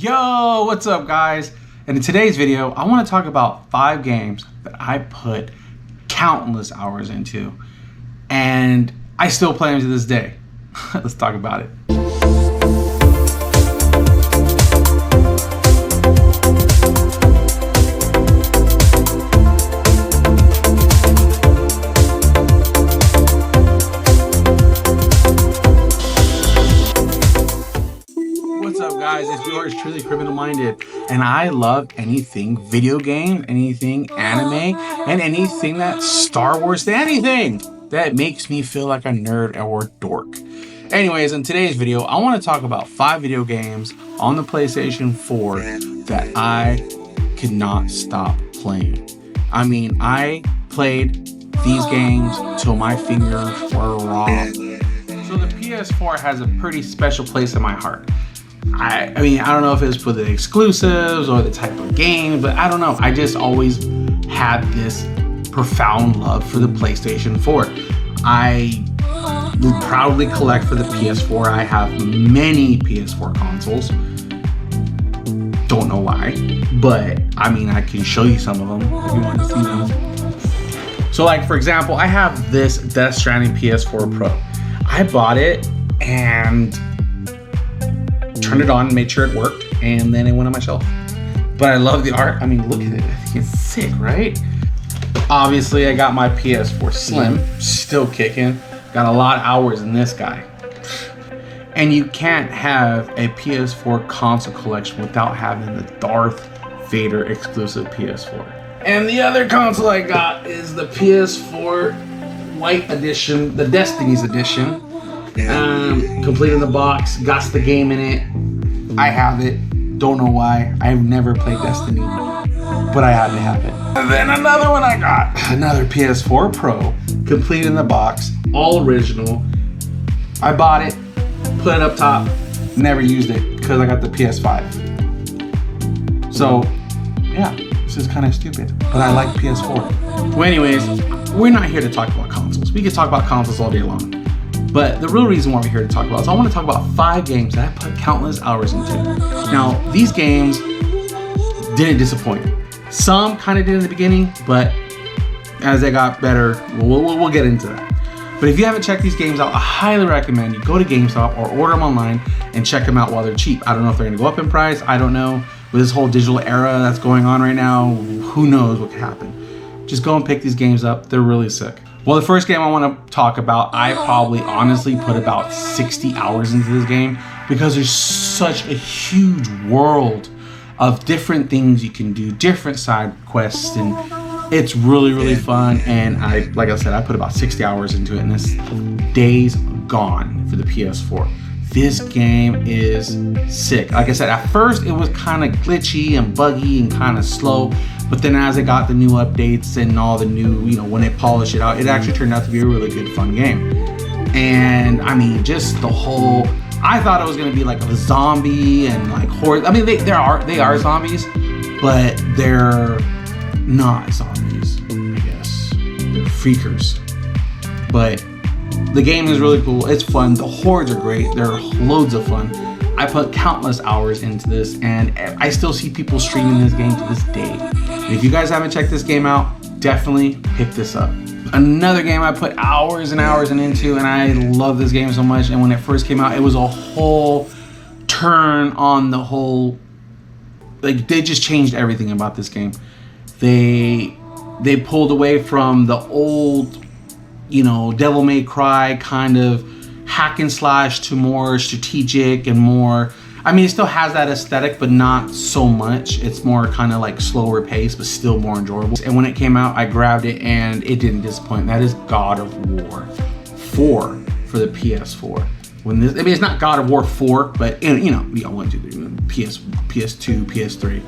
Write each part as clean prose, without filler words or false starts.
Yo, what's up guys? And in today's video, I want to talk about 5 games that I put countless hours into and I still play them to this day. Let's talk about it. Guys, it's yours truly, Criminal Minded, and I love anything video game, anything anime, and anything that Star Wars, anything that makes me feel like a nerd or dork. Anyways, in today's video, I want to talk about 5 video games on the PlayStation 4 that I could not stop playing. I mean, I played these games till my fingers were raw. So the PS4 has a pretty special place in my heart. I mean, I don't know if it's for the exclusives or the type of game, but I don't know. I just always had this profound love for the PlayStation 4. I would proudly collect for the PS4. I have many PS4 consoles. Don't know why, but I mean, I can show you some of them if you want to see them. So like, for example, I have this Death Stranding PS4 Pro. I bought it and turned it on and made sure it worked, and then it went on my shelf. But I love the art. I mean, look at it. I think it's sick, right? Obviously, I got my PS4 Slim, still kicking. Got a lot of hours in this guy. And you can't have a PS4 console collection without having the Darth Vader exclusive PS4. And the other console I got is the PS4 White Edition, the Destiny's Edition. Complete in the box, got the game in it. I have it, don't know why. I've never played Destiny, but I had to have it. And then another one I got, another PS4 Pro, complete in the box, all original. I bought it, put it up top, never used it because I got the PS5. So yeah, this is kind of stupid, but I like PS4. Well, anyways, we're not here to talk about consoles. We can talk about consoles all day long. But the real reason why we're here to talk about is I want to talk about 5 games that I put countless hours into. Now, these games didn't disappoint. Some kind of did in the beginning, but as they got better, we'll get into that. But if you haven't checked these games out, I highly recommend you go to GameStop or order them online and check them out while they're cheap. I don't know if they're going to go up in price. I don't know. With this whole digital era that's going on right now, who knows what could happen. Just go and pick these games up. They're really sick. Well, the first game I want to talk about, I probably honestly put about 60 hours into this game because there's such a huge world of different things you can do, different side quests, and it's really, really fun. And like I said, I put about 60 hours into it, and this Days Gone for the PS4. This game is sick. Like I said, at first it was kind of glitchy and buggy and kind of slow. But then as it got the new updates and all the new, when they polish it out, it actually turned out to be a really good, fun game. And I mean, just the whole, I thought it was gonna be like a zombie and like horror. I mean, they are zombies, but they're not zombies, I guess. They're freakers. But the game is really cool. It's fun. The hordes are great. They're loads of fun. I put countless hours into this, and I still see people streaming this game to this day. And if you guys haven't checked this game out, definitely pick this up. Another game I put hours and hours into, and I love this game so much. And when it first came out, it was a whole turn on the whole. Like, they just changed everything about this game. They pulled away from the old, Devil May Cry kind of hack and slash to more strategic and more, I mean, it still has that aesthetic, but not so much. It's more kind of like slower pace, but still more enjoyable. And when it came out, I grabbed it and it didn't disappoint. That is God of War 4 for the PS4. It's not God of War 4, but 1, 2, 3, PS2, PS3.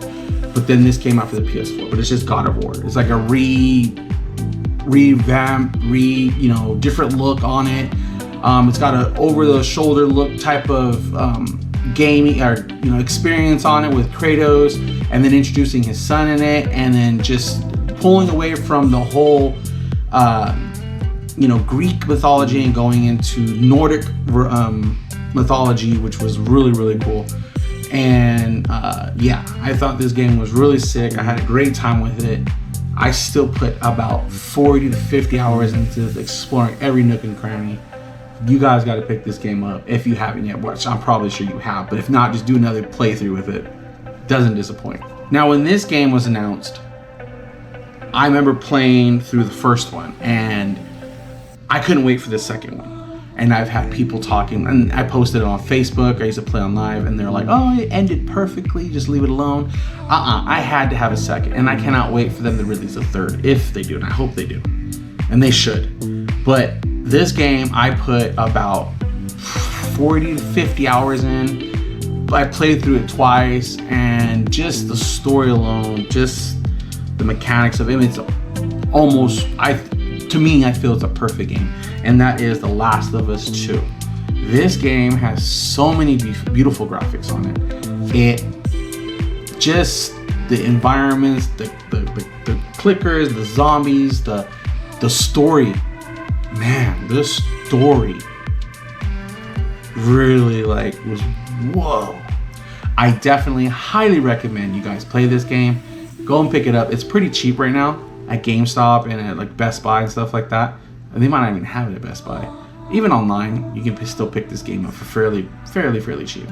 But then this came out for the PS4, but it's just God of War. It's like a revamp, different look on it. It's got an over-the-shoulder look type of gaming or experience on it with Kratos, and then introducing his son in it, and then just pulling away from the whole Greek mythology and going into Nordic mythology, which was really, really cool. And yeah, I thought this game was really sick. I had a great time with it. I still put about 40 to 50 hours into exploring every nook and cranny. You guys got to pick this game up if you haven't yet, which I'm probably sure you have, but if not, just do another playthrough with it. Doesn't disappoint. Now, when this game was announced, I remember playing through the first one, and I couldn't wait for the second one. And I've had people talking, and I posted it on Facebook. I used to play on live, and they're like, oh, it ended perfectly, just leave it alone. I had to have a second, and I cannot wait for them to release a third, if they do, and I hope they do. And they should. But this game, I put about 40 to 50 hours in. I played through it twice, and just the story alone, just the mechanics of it, it's almost, to me, I feel it's a perfect game. And that is The Last of Us 2. This game has so many beautiful graphics on it. It just, the environments, the clickers, the zombies, the story. Man, this story really was whoa. I definitely highly recommend you guys play this game. Go and pick it up. It's pretty cheap right now at GameStop and at Best Buy and stuff like that. They might not even have it at Best Buy. Even online, you can still pick this game up for fairly cheap.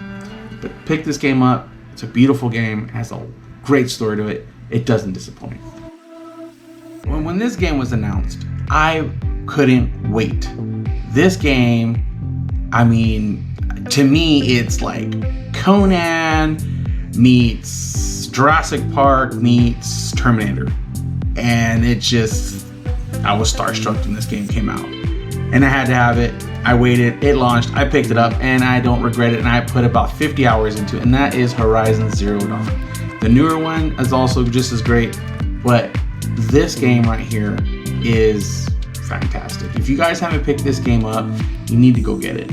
But pick this game up. It's a beautiful game. It has a great story to it. It doesn't disappoint. When this game was announced, I couldn't wait. This game, I mean, to me, it's like Conan meets Jurassic Park meets Terminator. And it just, I was starstruck when this game came out. And I had to have it. I waited, it launched, I picked it up, and I don't regret it. And I put about 50 hours into it, and that is Horizon Zero Dawn. The newer one is also just as great, but this game right here is fantastic. If you guys haven't picked this game up, you need to go get it.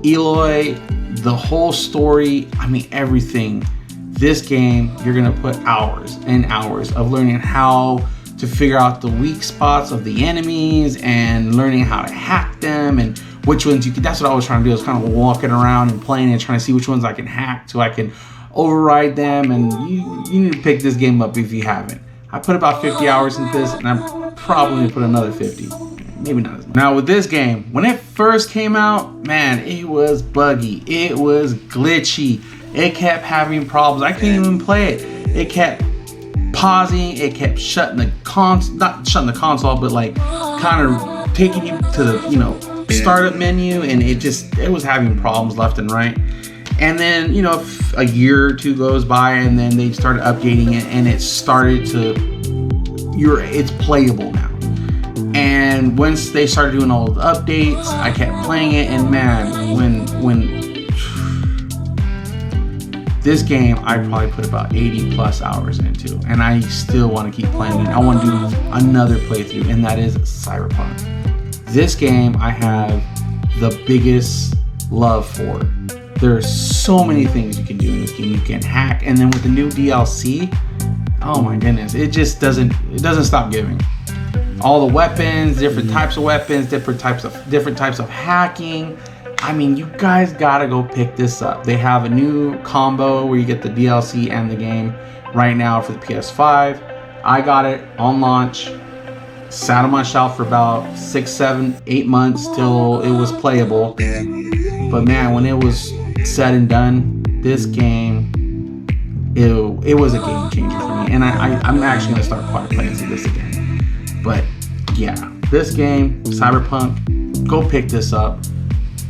Eloy, the whole story, I mean everything. This game, you're gonna put hours and hours of learning how to figure out the weak spots of the enemies and learning how to hack them and which ones you can. That's what I was trying to do. I was kind of walking around and playing and trying to see which ones I can hack so I can override them. And you need to pick this game up if you haven't. I put about 50 hours into this, and I'm probably gonna put another 50. Maybe not as much. Now with this game, when it first came out, man, it was buggy. It was glitchy. It kept having problems. I couldn't even play it. It kept pausing. It kept shutting the not shutting the console, but like kind of taking you to the startup menu, and it was having problems left and right. And then a year or two goes by, and then they started updating it, and it started to it's playable now. And once they started doing all the updates, I kept playing it, and man, when this game, I probably put about 80 plus hours into, and I still want to keep playing it. I want to do another playthrough, and that is Cyberpunk. This game I have the biggest love for. There's so many things you can do in this game. You can hack, and then with the new DLC, oh my goodness, it doesn't stop giving. All the weapons, different types of weapons, different types of hacking. I mean, you guys gotta go pick this up. They have a new combo where you get the DLC and the game right now for the PS5. I got it on launch, sat on my shelf for about 6, 7, 8 months till it was playable. But man, when it was said and done, this game, it was a game changer for me. And I'm actually gonna start playing through this again. But yeah, this game, Cyberpunk, go pick this up.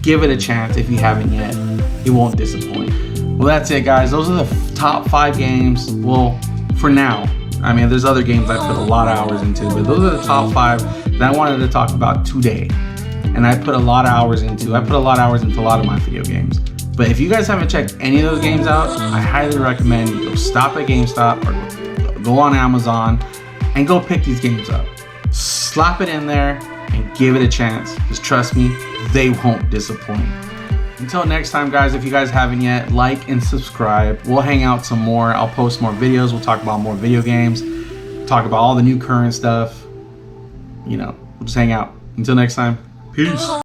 Give it a chance if you haven't yet. It won't disappoint. Well, that's it, guys. Those are the top 5 games. Well, for now. I mean, there's other games I put a lot of hours into, but those are the top 5 that I wanted to talk about today. And I put a lot of hours into. I put a lot of hours into a lot of my video games. But if you guys haven't checked any of those games out, I highly recommend you go stop at GameStop or go on Amazon and go pick these games up. Slap it in there and give it a chance. Just trust me, they won't disappoint. Until next time, guys, if you guys haven't yet, like and subscribe. We'll hang out some more. I'll post more videos. We'll talk about more video games. Talk about all the new current stuff. We'll just hang out. Until next time, peace.